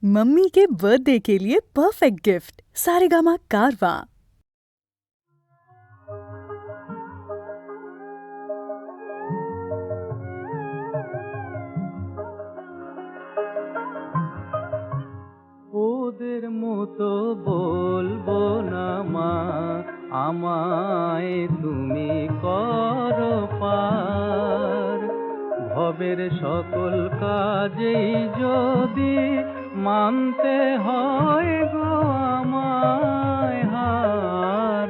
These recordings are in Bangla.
मम्मी के बर्थडे के लिए परफेक्ट गिफ्ट सारेगामा कारवा। ওদের মতো বলবো না মা, আমায় তুমি করো পার। ভবের সকল কাজেই যদি মানতে হয় গো আমায় হার,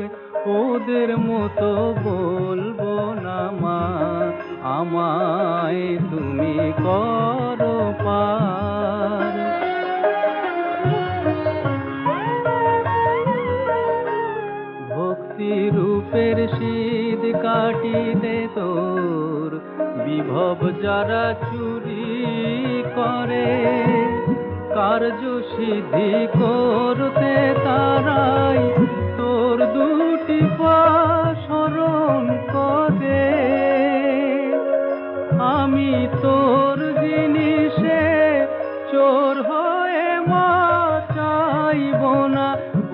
ওদের মতো বলবো না মা, আমায় তুমি করো পার। ভক্তি রূপের শীত কাটিতে তোর বিভব যারা চুরি করে, কার্য সিদ্ধি করতে তারাই তোর দুটি পা শরণ করে। আমি তোর জিনিসে চোর হয়ে মা চাইব না,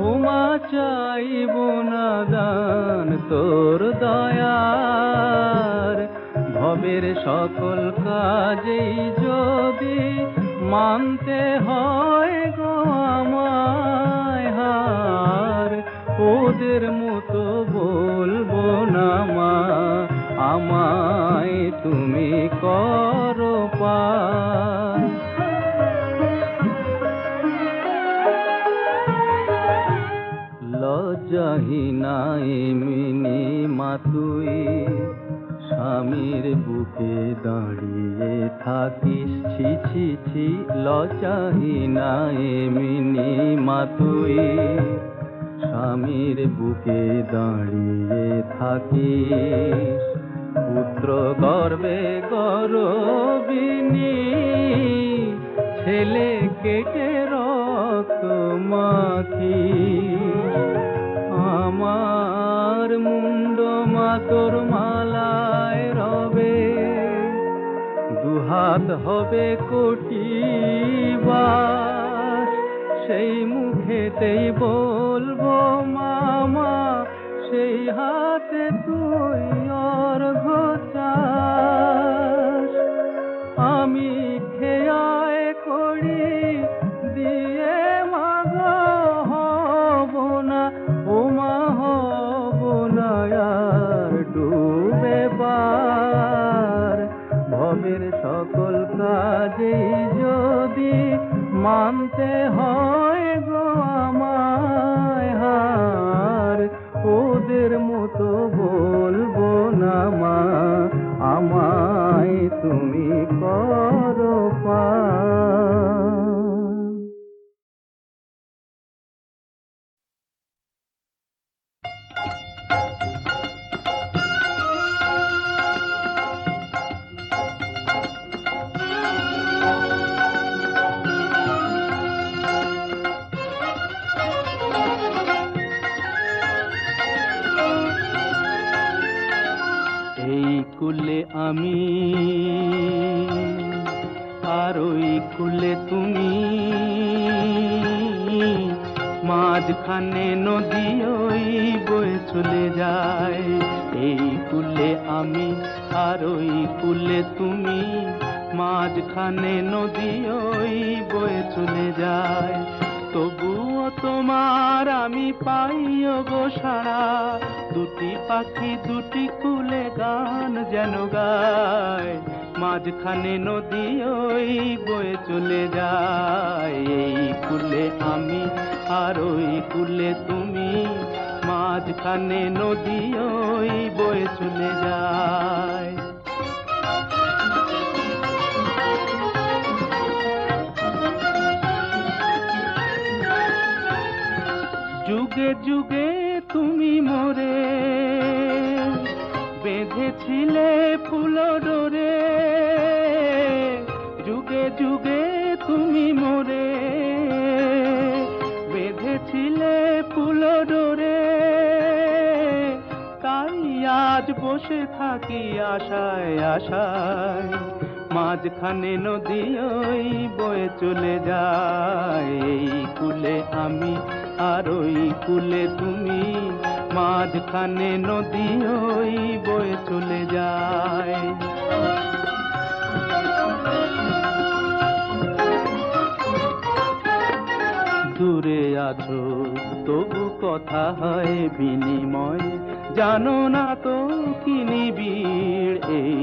ওমা চাইব না দান তোর দয়ার। ভবের সকল কাজেই যদি মানতে হয় গো আমায় হার, ওদের মতো বলবো না মা, আমায় তুমি করো পার। লজ্জাহীনা এমনি মা তুই, স্বামীর বুকে দাঁড়িয়ে থাকিস ছি ছি ছি। লজ্জাহীনা এমনি মা তুই, স্বামীর বুকে দাঁড়িয়ে থাকিস। পুত্র গর্বে গর্বিণী, ছেলে কেটে রক্ত মাখিস। আমার মুন্ড মা তোর মালায় রবে, দুহাত হবে কোটি বার। সেই মুখেতেই বলবো মামা, সেই হাতে তুই অর্ঘ্য চাস। আমি খেয়ায় করি দিয়ে মাগো হব না, ওমা হব না আর ডুবে বার। ভবের সকল কাজেই যদি মানতে হয় গো আমায় হার, ওদের মতো বলবো না মা, আমায় তুমি করো পার। এই কুলে আমি আর ওই কুলে তুমি, মাঝখানে নদী ওই বয়ে চলে যায়। এই কুলে আমি আর ওই কুলে তুমি, মাঝখানে নদী ওই বয়ে চলে যায়। তবুও তোমার আমি পাইও গো সাড়া, দুটি পাখি দুটি কুলে গান যেন গায়। মাঝখানে নদী ওই বয়ে চলে যায়। এই কুলে আমি আর ওই কুলে তুমি, মাঝখানে নদী ওই বয়ে চলে যায়। যুগে যুগে তুমি মোরে বেঁধেছিলে ফুল ডোরে, যুগে যুগে তুমি মোরে বেঁধেছিলে ফুল ডোরে। তাই আজ বসে থাকি আশায় আশায়, মাঝখানে নদী ওই বয়ে চলে যায়, এই কুলে আমি আর ওই কুলে তুমি, মাঝখানে নদী ওই বয়ে চলে যায়। দূরে আছো তবু কথা হয় বিনিময়, জানো না তো কি নিবিড় এই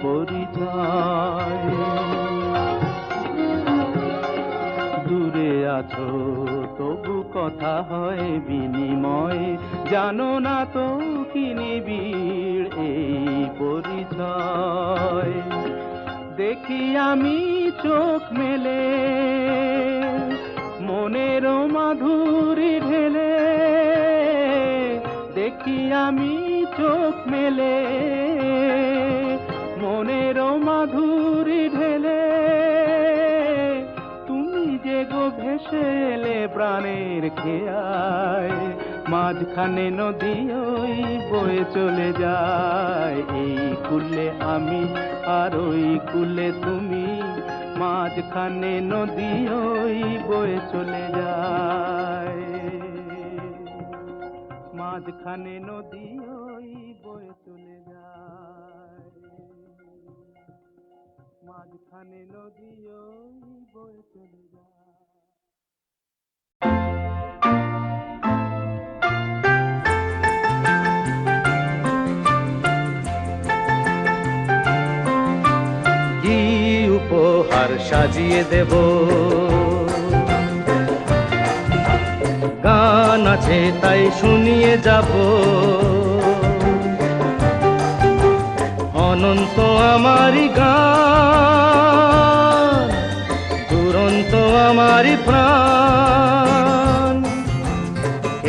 পরিচয়। দূরে আছো তবু কথা হয় বিনিময়, জানো না তো কি নিবিড় এই পরিচয়। দেখি আমি চোখ মেলে মনের মাধুরী ঢেলে, দেখি আমি চোখ মেলে মনের মাধুরী ঢেলে, তুমি যে গো ভেসে এলে প্রাণের খেয়ায়, মাঝখানে নদী ওই বয়ে চলে যায়, এই কুলে আমি আর ওই কুলে তুমি, মাঝখানে নদী ওই বয়ে চলে যায়, মাঝখানে নদী ওই বয়ে চলে যায়, মাঝখানে নদী ওই বয়ে চলে যায়। কি উপহার সাজিয়ে দেব, গান আছে তাই শুনিয়ে যাব, অনন্ত আমারি গান, দুরন্ত আমারি প্রাণ,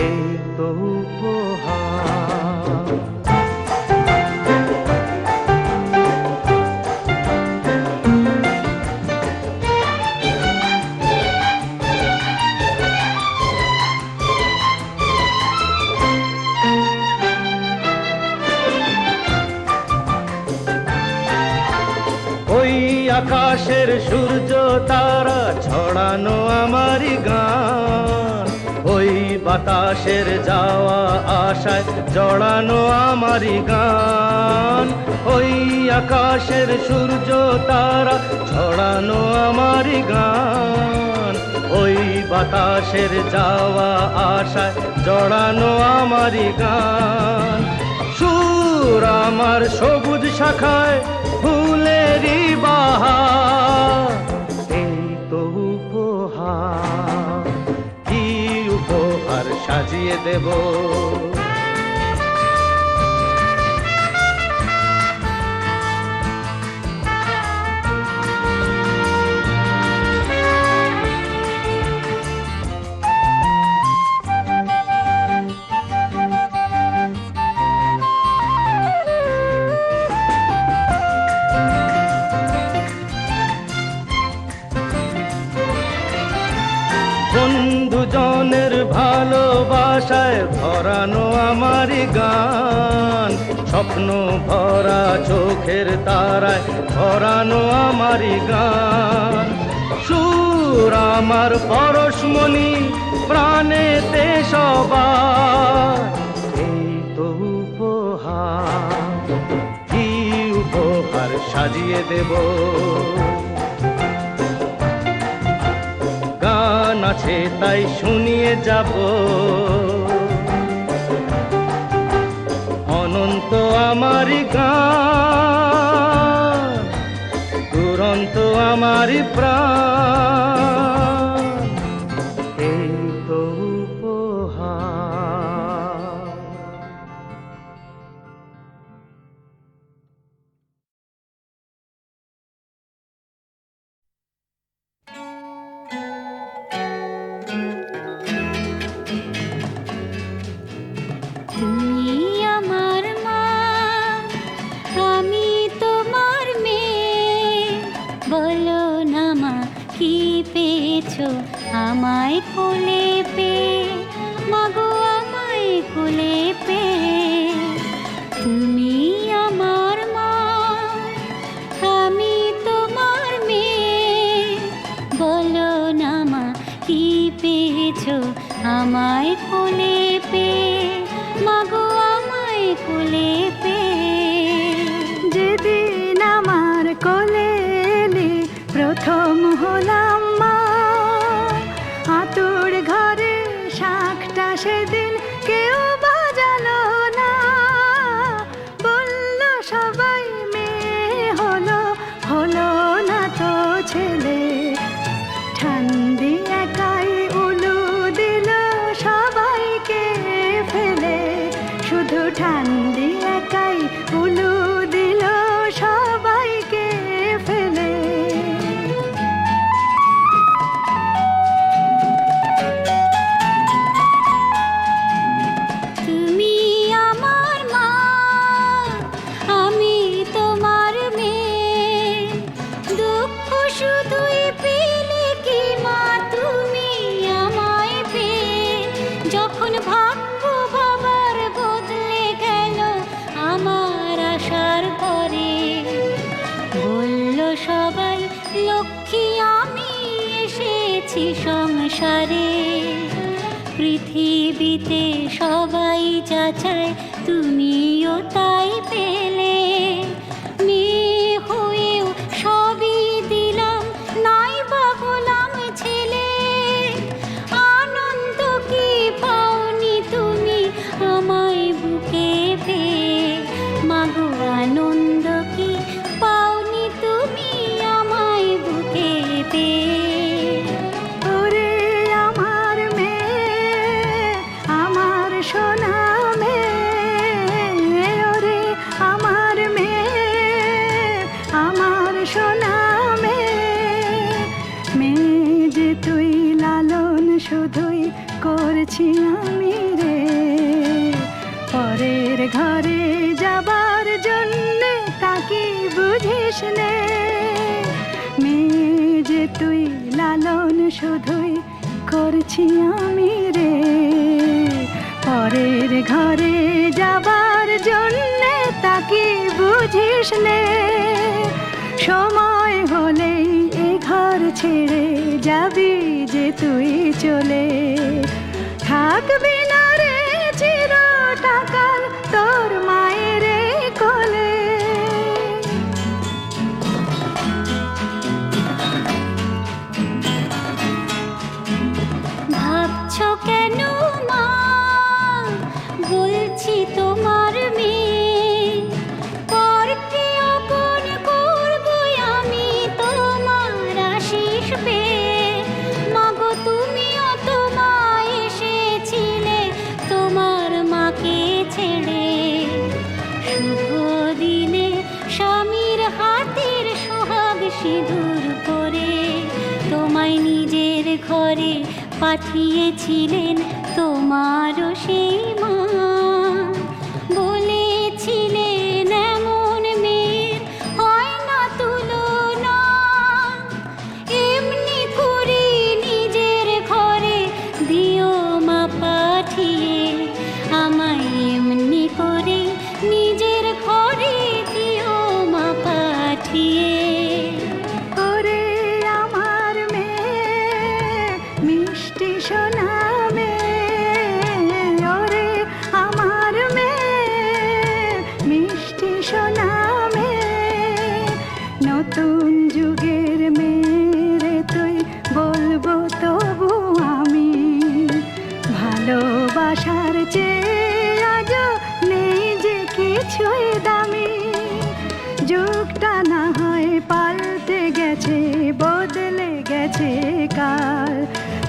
এই তো উপহার। ওই আকাশের সূর্য তারা ছড়ানো আমারি গান, ওই বাতাসের যাওয়া আশায় জড়ানো আমারি গান, ওই আকাশের সূর্য তারা ছড়ানো আমারি গান, ওই বাতাসের যাওয়া আশায় জড়ানো আমারি গান। সুর আমার সবুজ শাখায় ফুলেরই বাহার, এই তো উপহার। কি উপহার সাজিয়ে দেব, বন্ধুজনের ভালোবাসায় ভরানো আমারি গান, স্বপ্ন ভরা চোখের তারায় ভরানো আমারি গান। সুর আমার পরশমণি প্রাণেতে সবার, এই তো উপহার। কি উপহার সাজিয়ে দেব, গান আছে তাই শুনিয়ে যাব, অনন্ত আমারি গান, দুরন্ত আমারি প্রাণ, এই তো উপহার। তুমি আমার মা, আমি তোমার মেয়ে, বলো না মা কি পেয়েছো আমায় কোলে পেয়ে, মাগো আমায় কোলে পেয়ে। তুমি আমার মা, আমি তোমার পেয়েছো আমায় কোলে পেয়ে, মাগো আমায় কোলে পেয়ে। যেদিন আমার কোলে এলি প্রথম হলাম মা, আতুর ঘরে শাঁখটা সেদিন কেউ বাজালো না। বলল সবাই মেয়ে হলো, হলো না তো ছেলে। ঠান্ডি একাই উলু দিল সবাইকে ফেলে, শুধু ঠান্ডি একাই উলু দিল সবাইকে ফেলে। তুমি আমার মা, আমি তোমার মেয়ে। দুঃখ শুধুই পেলে কি মা তুমি আমায় পেয়ে। যখন ভাগ্য বাবার বদলে গেল আমার আশার পরে, বলল সবাই লক্ষ্মী আমি এসেছি সংসারে। পৃথিবীতে সবাই যা চায় তুমিও তাই পেলে। মেয়ে হয়েও সবই দিলাম, নাই বা গোলাম ছেলে। আনন্দ কি পাওনি তুমি আমায় বুকে পেয়ে, মাগো আনন্দ কি পাওনি তুমি আমায় বুকে পেয়ে। ওরে আমার মেয়ে, আমার সোনা মেয়ে, ওরে আমার মেয়ে, আমার সোনা মেয়ে। মেয়ে যে তুই লালন শুধুই করছি আমি রে, পরের ঘরে যাবার জন্যে তাকে বুঝিস নে। মেয়ে যে তুই লালন শুধুই করছি আমি রে, পরের ঘরে যাবার জন্যে তাকে বুঝিস নে। সময় হলেই এ ঘর ছেড়ে যাবি যে তুই চলে, থাকবি না রে চিরটাকাল তোর মায়ের কোলে। ভাবছো কেন মা, বলছি তোমার মেয়ে। পরকে আপন করবো আমি তোমার আশিস পেয়ে। মাগো তুমিও তো মা এসেছিলে তোমার মাকে ছেড়ে। শুভ দিনে স্বামীর হাতের সোহাগ সিঁদুর পরে, তোমায় নিজের ঘরে পাঠিয়েছিলেন তোমারও সেই মা। বলেছিলেন এমন মেয়ের হয় না তুলনা। এমনি করে নিজের ঘরে দিও মা পাঠিয়ে, আমায় এমনি করে নিজের ঘরে দিও মা পাঠিয়ে। ওরে আমার মেয়ে, মিষ্টি সোনা মেয়ে, ওরে আমার মেয়ে, মিষ্টি সোনা মেয়ে। নতুন যুগের মেয়ে তুই বলবো তবু আমি, ভালোবাসার চেয়ে আজ নেই যে কিছুই দামি। যুগটা না হয় পাল্টে গেছে, বদলে গেছে কাল,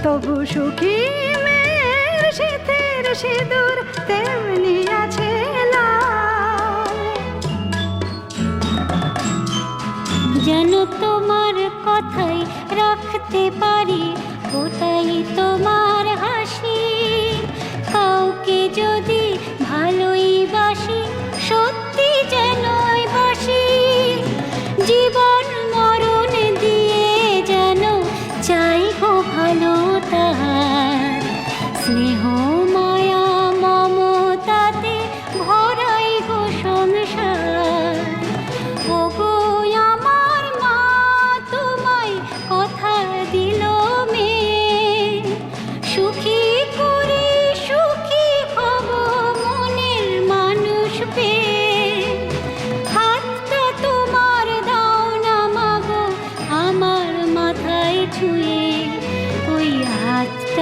তবু সুখী মেয়ের শীতের সিঁদুর তেমনি আছে লাল। যেন তোমার কথাই রাখতে পারি, ওটাই তোমার হাসি। কাউকে যদি ভালোই বাসি, সত্যি যেনই বাসি। জীবন মরণ দিয়ে যেন চাই গো ভালো তাহার। স্নেহ মায়া মমতাতে ভরাই গো সংসার। ওগো আমার মা তোমায় কথা দিল মে,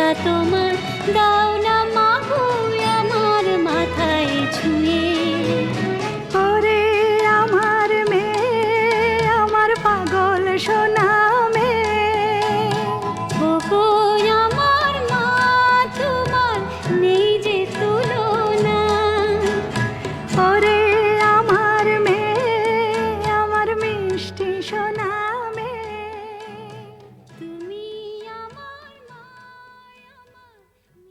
হাতটা তোমার দাও না মাগো আমার মাথায় ছুঁয়ে। ওরে আমার মেয়ে, আমার পাগল সোনা মেয়ে, ওগো আমার মা তোমার নেই যে তুলনা। ওরে আমার মেয়ে, আমার মিষ্টি সোনা মেয়ে। তুমি আমার মা, আমার মিষ্টি।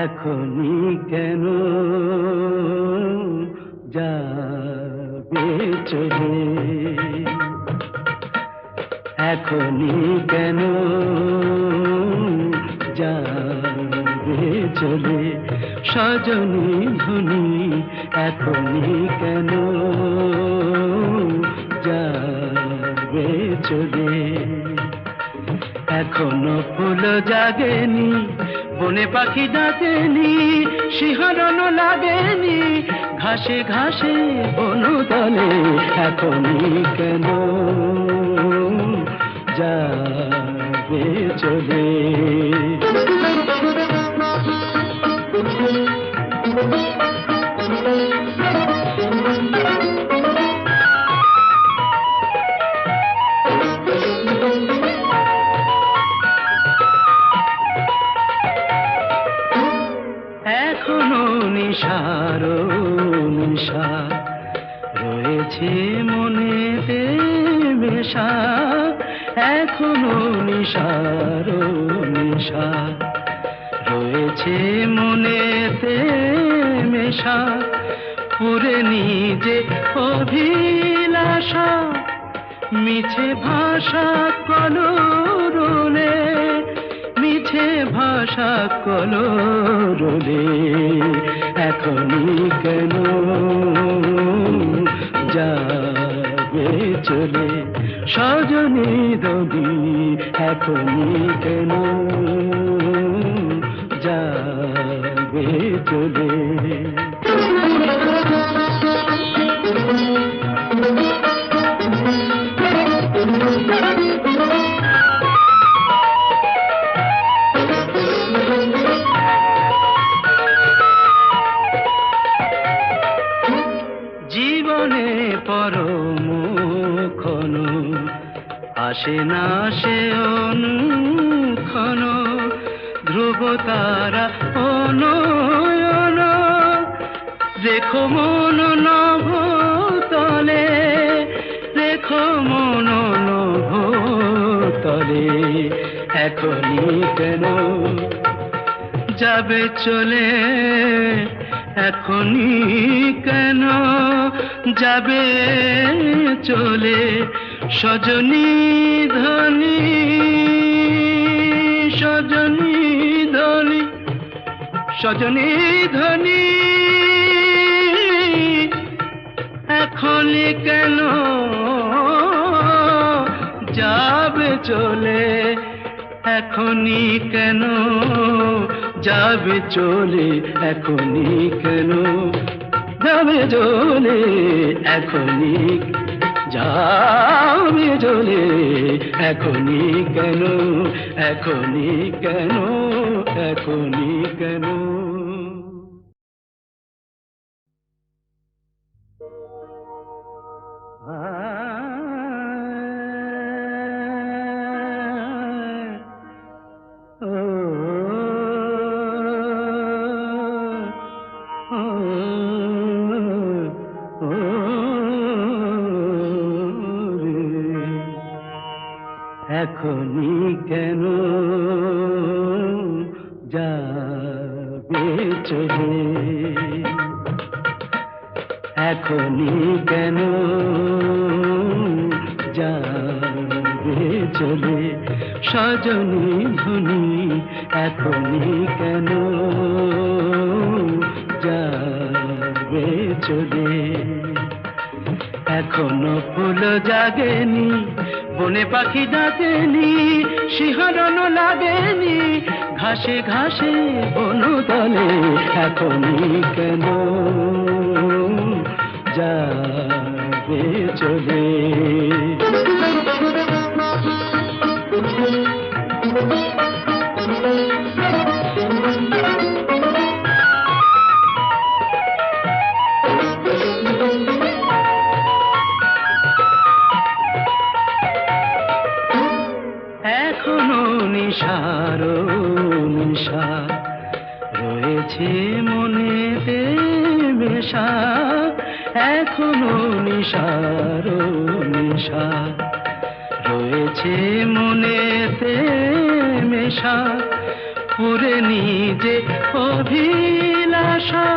এখনই কেন যাবে চলে, এখনই কেন যাবে চলে, সজনী ধনী এখনই কেন যাবে চলে। এখনো ফুল জাগেনি, বনে পাখি ডাকেনি, শিহরণ লাগেনি ঘাসে ঘাসে বনতলে, এখনই কেন যাবে চলে। এখনো নিশার নিশা রয়েছে মনেতে মেশা, এখনো নিশার নিশা রয়েছে মনেতে মেশা, পুরে নিজে অভিলাষা মিছে ভাষা কলরলে, মিছে ভাষা কলরলে, এখনই কেন যাবে চলে, সজনী দবি এখনই কেন যাবে চলে। জীবনে পরমক্ষণ আসে না সে অনুক্ষণ, ধ্রুব তারা অনয়ন রেখো মন নভ তলে, রেখো মন নভ তলে, এখনই কেন যাবে চলে, এখনই কেন যাবে চলে, সজনী ধনী, সজনী ধনী, সজনী ধনী, এখনই কেন যাবে চলে, এখনই কেন যাবে চলে, এখনই কেন যাবে চলে, এখনই যাবে চলে, এখনই কেন, এখনই কেন, এখনই কেন। এখনই কেন যাবে চলে, এখনই কেন যাবে চলে, সজনী ধনী এখনই কেন যাবে চলে এখনো ফুল জাগেনি বনে পাখি ডাকেনি শিহরণ লাগেনি ঘাসে ঘাসে বনতলে এখনই কেন যাবে চলে এখনো নিশার নিশা রয়েছে মনেতে মেশা এখনো নিশার নিশা রয়েছে মনেতে মেশা পুরে নিজে অভিলাষা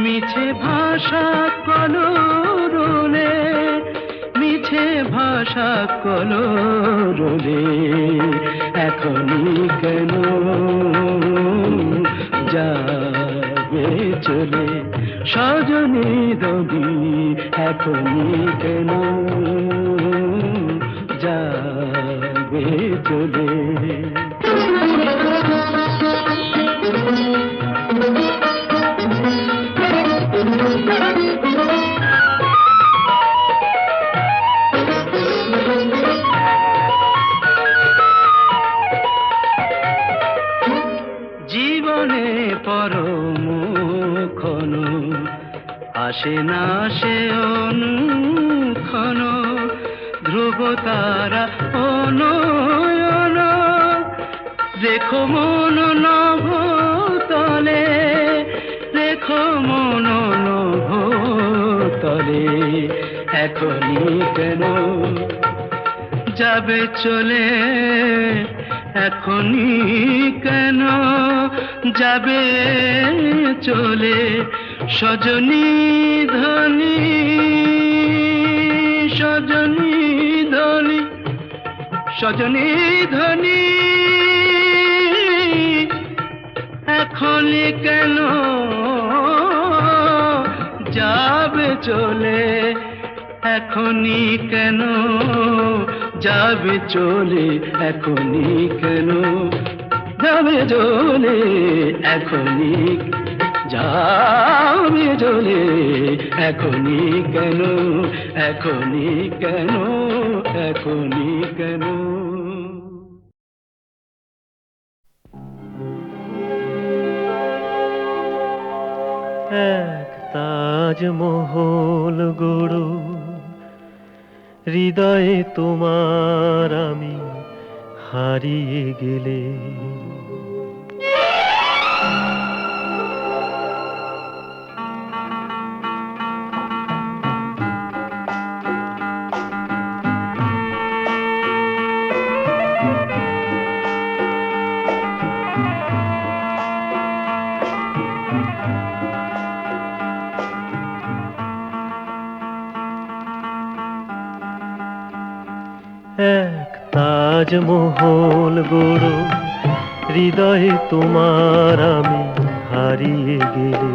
মিছে ভাষা কলরলে মিছে ভাষা কলরলে এখনই কেন যাবে চলে সজনী রবি এখনই কেন যাবে চলে জীবনে পরমক্ষণ আসে না সে অনুক্ষণ ধ্রুব তারা অনয়ন রেখো মন নভ তলে রেখো মন নভ তলে এখনই কেন যাবে চলে এখনই কেন যাবে চলে সজনী ধনী সজনী ধনী সজনী ধনী এখনই কেন যাবে চলে এখনই কেন যাবে চলে এখনই কেন যাবে চলে এখনই যাবে চলে এখনই কেন এখনই কেন এখনই কেন এক তাজমহল গড়ো হৃদয়ে তোমার আমি হারিয়ে গেলে এক তাজমহল গড়ো হৃদয়ে তোমার আমি হারিয়ে গেলে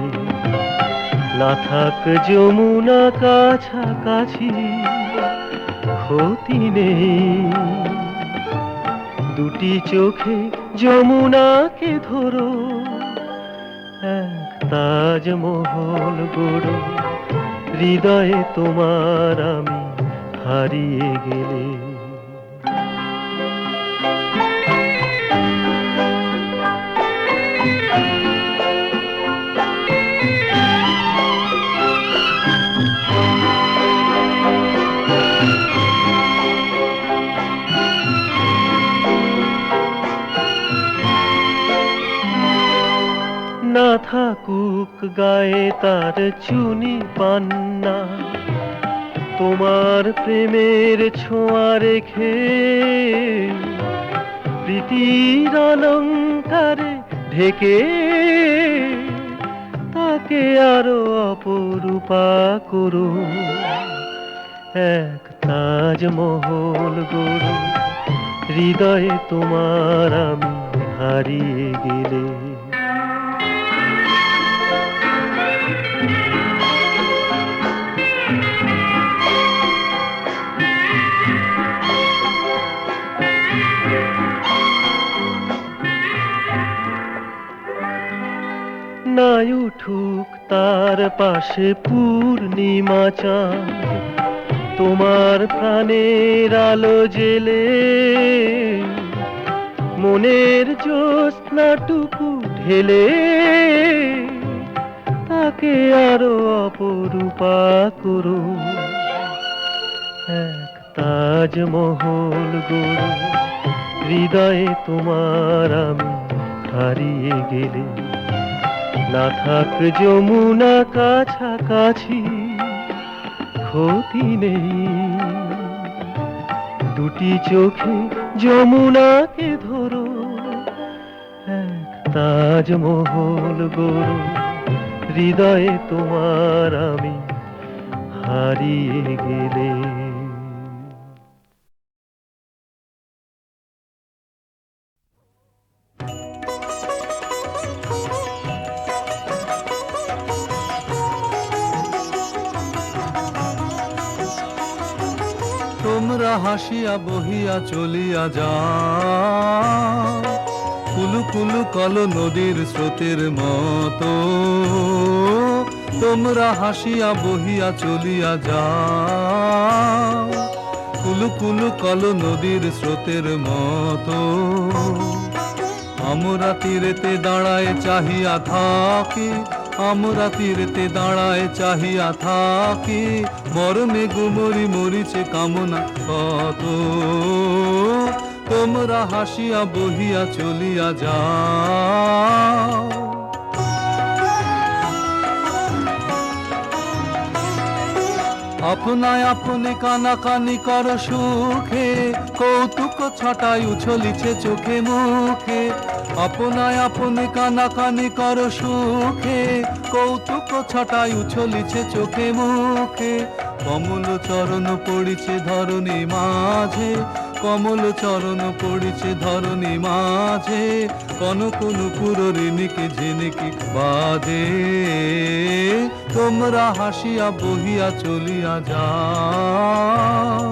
না থাক যমুনা কাছাকাছি ক্ষতি নেই দুটি চোখে যমুনাকে ধরো এক তাজমহল গড়ো হৃদয়ে তোমার আমি হারিয়ে গেলে না থাকুক গায়ে তার চুনি পান্না তোমার প্রেমের ছোঁয়া রেখে প্রীতির অলঙ্কারে ঢেকে তাকে আরো অপরূপা করো এক তাজমহল গড়ো হৃদয়ে তোমার আমি হারিয়ে গেলে যমুনায় উঠুক তার পাশে পূর্ণিমা চাঁদ, তোমার প্রাণের আলো জেলে মনের জ্যোৎস্নাটুকু ঢেলে তাকে আরো অপরূপা করো। এক তাজমহল গড়ো হৃদয়ে তোমার আমি হারিয়ে গেলে, না থাক যমুনা কাছাকাছি ক্ষতি নেই। দুটি চোখে যমুনাকে ধরো, এক তাজমহল গড়ো হৃদয়ে তোমার আমি হারিয়ে গেলে। তোমরা হাসিয়া বহিয়া চলিয়া যাও, কুলু কুলু কল নদীর স্রোতের মতো। তোমরা হাসিয়া বহিয়া চলিয়া যাও, কুলু কুলু কল নদীর স্রোতের মতো। আমরা তীরেতে দাঁড়ায় চাহিয়া থাকি, আমরা তীরেতে দাঁড়ায় চাহিয়া থাকি, মরমে গুমরি মরিছে কামনা কত। তোমরা হাসিয়া বহিয়া চলিয়া যাও। আপনায় আপনি কানাকানি কর সুখে, কৌতুক ছটাই উছলিছে চোখে মুখে। আপনায় আপনি কানাকানি কর সুখে, কৌতুক ছটাই উছলিছে চোখে মুখে। কমল চরণ পড়িছে ধরণী মাঝে, কমল চরণ পড়িছে ধরণী মাঝে। কনক নুপুর রিনিকি ঝিনিকি বাজে, তোমরা হাসিয়া বহিয়া চলিয়া যাও।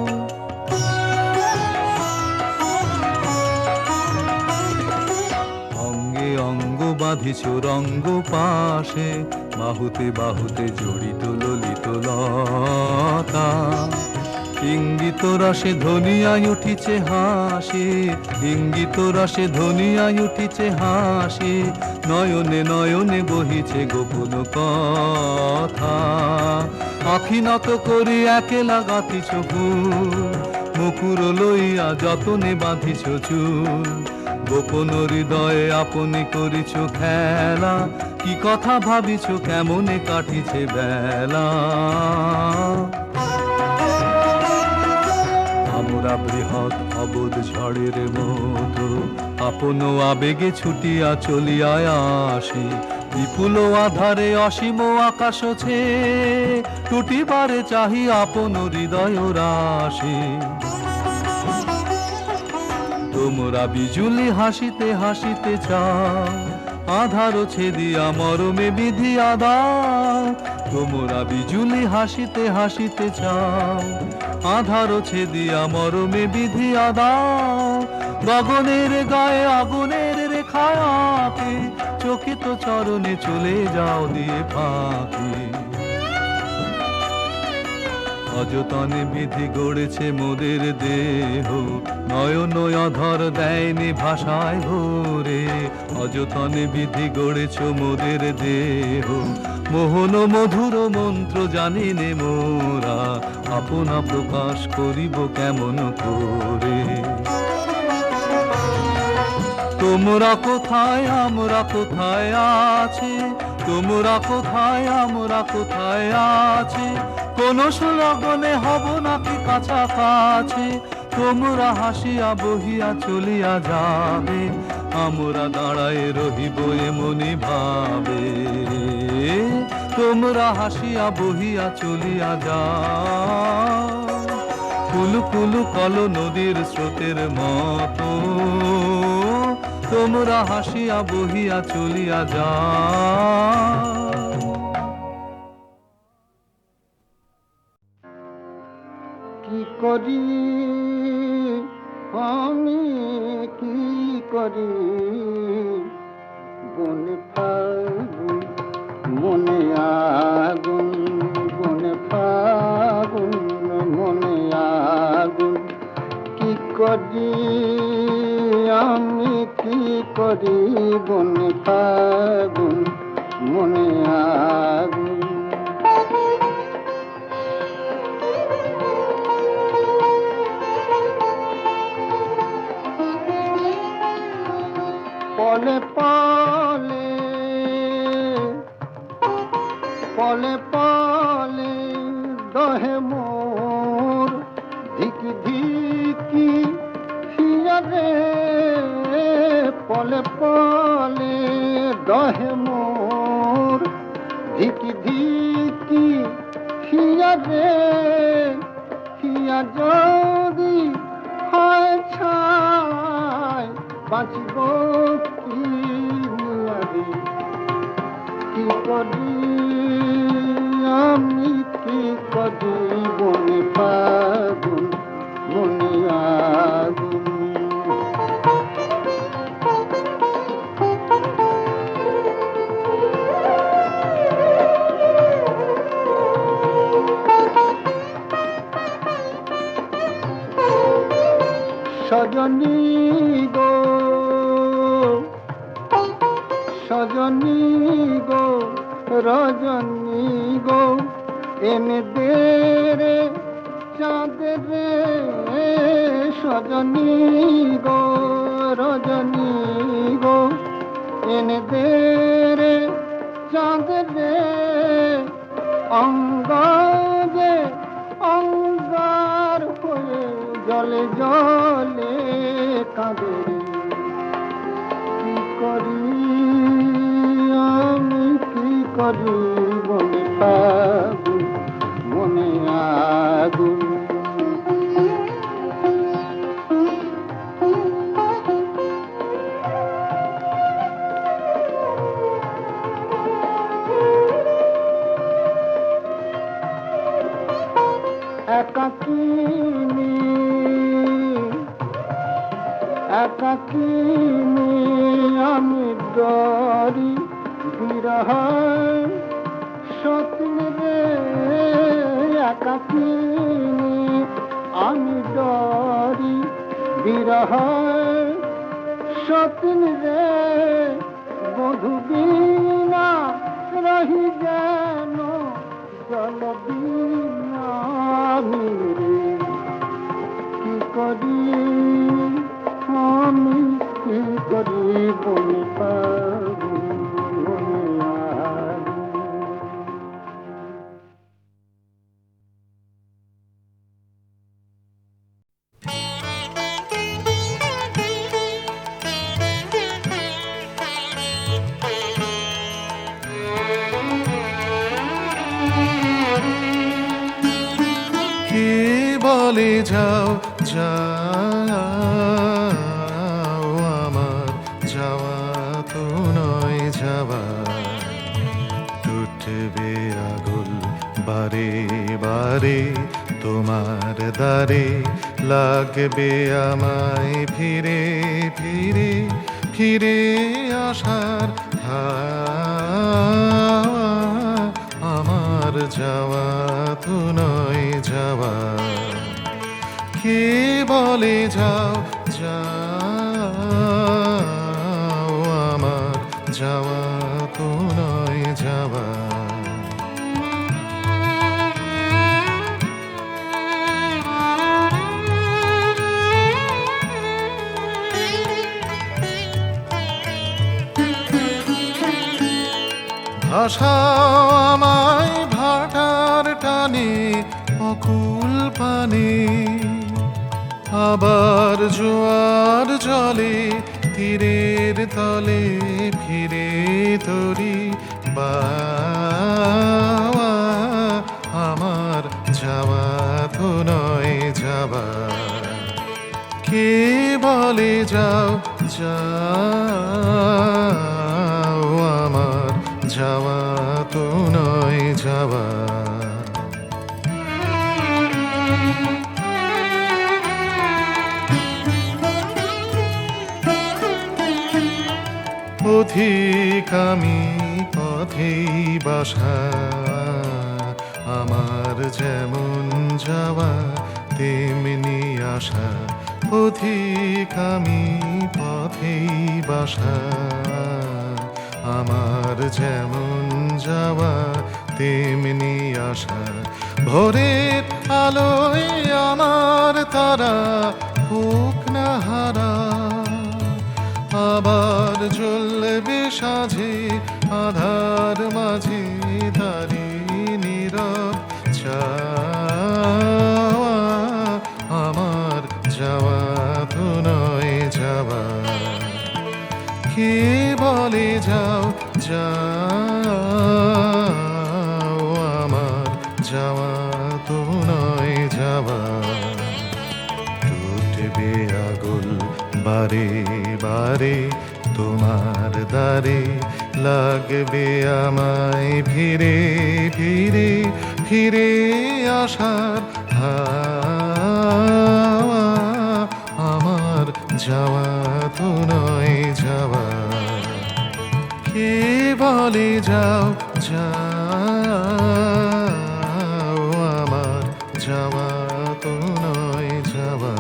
অঙ্গে অঙ্গ বাঁধিছ রঙ্গ পাশে, বাহুতে বাহুতে জড়িত ললিত লতা। ইঙ্গিত রসে ধনিয়ায় উঠিছে হাসি, ইঙ্গিত রসে ধনিয়ায় উঠিছে হাসি। নয়নে নয়নে বহিছে গোপন কথা, আখি নত করি একেলা গাঁথিছ ফুল। মুকুর লইয়া যতনে বাঁধিছ চুল, গোপন হৃদয়ে আপনি করিছ খেলা। কি কথা ভাবিছ কেমনে কাটিছে বেলা। আমরা বৃহৎ অবোধ ঝড়ের মতো, আপন আবেগে ছুটিয়া চলিয়া আসি। বিপুল আধারে অসীম আকাশ ছে, টুটিবারে চাহি আপন হৃদয় রাশি। তোমরা বিজুলি হাসিতে হাসিতে চাও, আধার ছেদিয়া মরমে বিধিয়া দাও। তোমরা বিজুলি হাসিতে হাসিতে চাও, আধার ছেদিয়া মরমে বিধিয়া দাও। গগনের গায়ে আগুনের রেখায় আঁকি, চকিত চরণে চলে যাও দিয়ে ফাঁকি। অযতনে বিধি গড়েছে মোদের দেহ, নয়ন অধর দেয়নি ভাষায় ভরে। অযতনে বিধি গড়েছ মোদের দেহ, মোহন মধুর মন্ত্র জানি নে মোরা। আপনা প্রকাশ করিব কেমন করে। তোমরা কোথায় আমরা কোথায় আছি, তোমরা কোথায় আমরা কোথায় আছি। কোন সুলগনে হব নাকি কাছাকাছি। তোমরা হাসিয়া বহিয়া চলিয়া যাবে, আমরা দাঁড়ায় রহিব এমনি ভাবে। তোমরা হাসিয়া বহিয়া চলিয়া যাও, কুলু কুলু কল নদীর স্রোতের মতো। তোমরা হাসিয়া বহিয়া চলিয়া যাও। কি করি আমি কি করি বনে ফাগুন করি আমি কি করি বনে ফাগুন মনে আগুন পলে পলে পলে পলে দহে মোর ধিকি ধিকি হিয়া রে পলে পলে দহে মোর ধিকি ধিকি হিয়া রে হিয়া যদি হয় ছাই বাঁচিব কি নিয়ারে কি করি আমি কি করি বনে ফাগুন মনে আগুন সজনী গো সজনী গো রজনী গো এনে দে রে চাঁদ রে সজনী গো রজনী গো এনে দে রে চাঁদ রে অঙ্গ যে অঙ্গার হয়ে জলে জলে কাঁদে কি করি আমি কি করি বলে ফাগুন মনে আগুন একাকিনী একাকিনী আমি ডরি বিরহ সতীন রে একাকিনী আমি ডরি বিরহ সতীন রে বধু বিনা রহি যেন জল বিনা রে কি করি আমি কি করি বনে ফাগুন মনে আগুন কে বলে যাও যাও আমার যাওয়া তো নয় যাওয়া টুটবে আগুল বারে বারে তোমার দ্বারে লাগবে আমায় ফিরে ফিরে ফিরে আসার হাওয়া আমার যাওয়া তো নয় যাওয়া কে বলে যাও যাও আমার যাওয়া তো নয় যাওয়া ভাষাও আমায় ভাটার টানে অকুল পানে আবার জোয়ার জলে তীরের তলে ফিরে তরি বাওয়া আমার যাওয়া তো নয় যাওয়া কে বলে যাও যাও আমার যাওয়া তো নয় যাওয়া পথিক আমি পথেই বাসা আমার যেমন যাওয়া তেমনি আশা পথিক আমি পথেই বাসা, আমার যেমন যাওয়া তেমনি আশা। ভোরের আলোয় আমার তারা হোক না হারা, আবার জ্বলবে সাঁঝে আধার মাঝে তারি নীরব চাওয়া। আমার যাওয়া তো নয় যাওয়া, কে বলে যাও যাও, আমার যাওয়া তো নয় যাওয়া। টুটবে আগুল বারে বারে তোমার দ্বারে, লাগবে আমায় ফিরে ফিরে ফিরে আসার হাওয়া। আমার যাওয়া তো নয় যাওয়া, কে বলে যাও যাও, আমার যাওয়া তো নয় যাওয়া।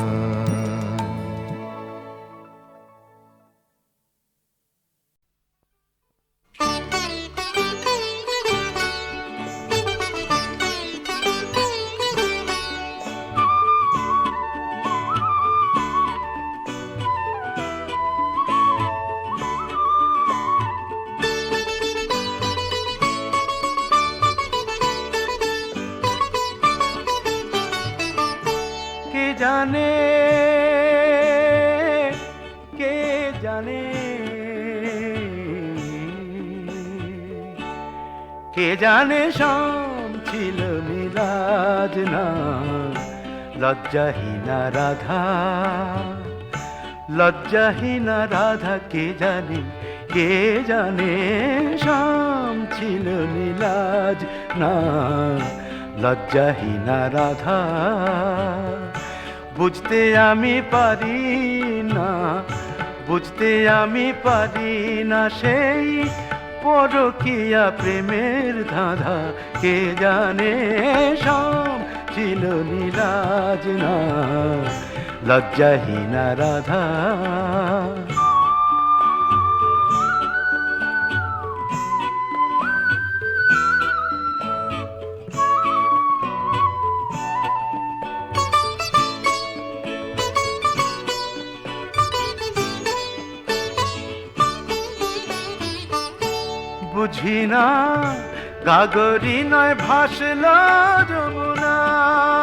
কে জানে, কে জানে, কে জানে শাম ছিল নীলাজ না লজ্জাহীনা রাধা, লজ্জাহীনা রাধা। কে জানে, কে জানে শাম ছিল নীলাজ না লজ্জাহীনা রাধা। বুঝতে আমি পারি না, বুঝতে আমি পারি না সেই পরকীয়া প্রেমের ধাঁধা। কে জানে শাম ছিল নীলাজ না লজ্জাহীনা রাধা। বুঝি না গাগরি নয় ভাসল যমুনায়,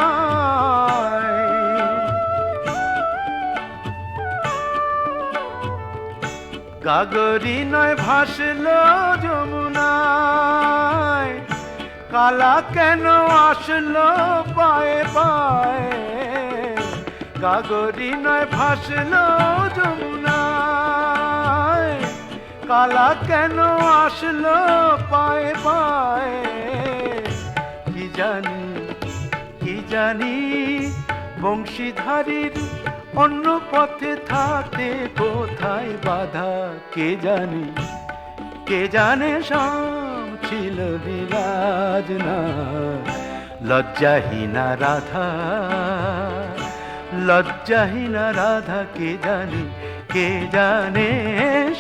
গাগরি নয় ভাসল যমুনায়। কালা কেন আসলো পায়ে পায়ে, গাগরি নয় ভাসল যমুনায়। কালা কেন আসলো পায়ে পায়ে, কি জানি, কি জানি বংশীধারীর অন্য পথে থাকতে কোথায় বাধা। কে জানে, কে জানে শাম ছিল নীলাজ না লজ্জাহীনা রাধা, লজ্জাহীনা রাধা। কে জানে, কে জানে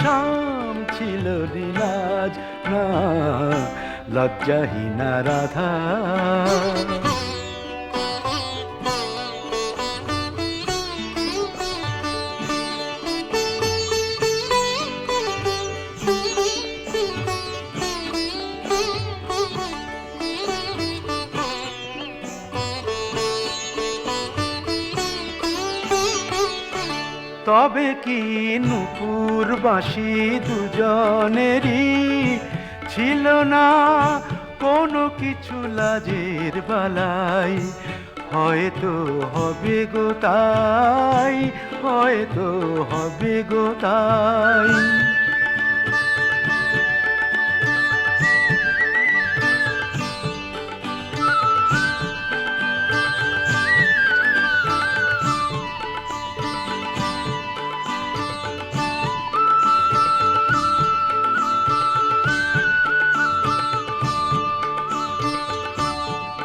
শাম ছিল নীলাজ না লজ্জাহীনা রাধা। তবে কি নুপুর বাঁশি দুজনেরই ছিল না কোনো কিছু লাজের বালাই। হয়তো হবে গো তাই, হয়তো হবে গো তাই।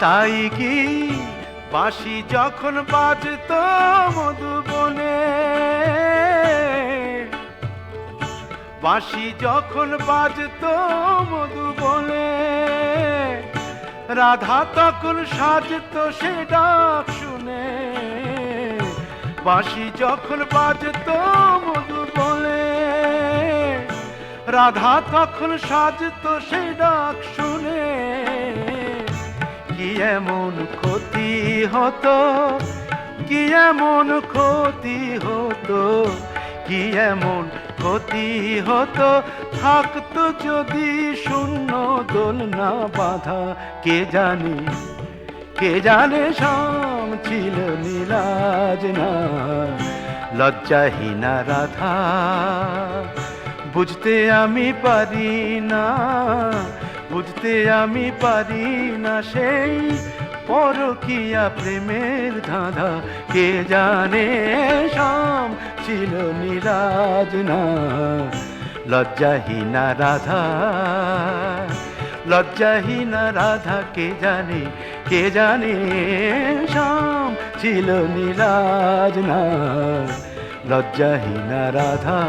তাই কি বাঁশি যখন বাজতো মধুবনে, বাঁশি যখন বাজতো মধুবনে, রাধা তখন সাজতো সে ডাক শুনে। বাঁশি যখন বাজতো মধুবনে, রাধা তখন সাজতো সে ডাক শুনে। কি এমন ক্ষতি হতো, কি এমন ক্ষতি হতো, কি এমন ক্ষতি হতো, থাকতো যদি শূন্য দোলনা বাঁধা। কে জানে, কে জানে শাম ছিল নীলাজ না, লজ্জাহীনা রাধা বুঝতে আমি পারি না, বুঝতে আমি পারি না সেই পরকীয়া প্রেমের ধাঁধা। কে জানে শাম ছিল নীলাজ না, লজ্জাহীনা রাধা, লজ্জাহীনা রাধা। কে জানে, কে জানে শাম ছিল নীলাজ না, লজ্জাহীনা রাধা।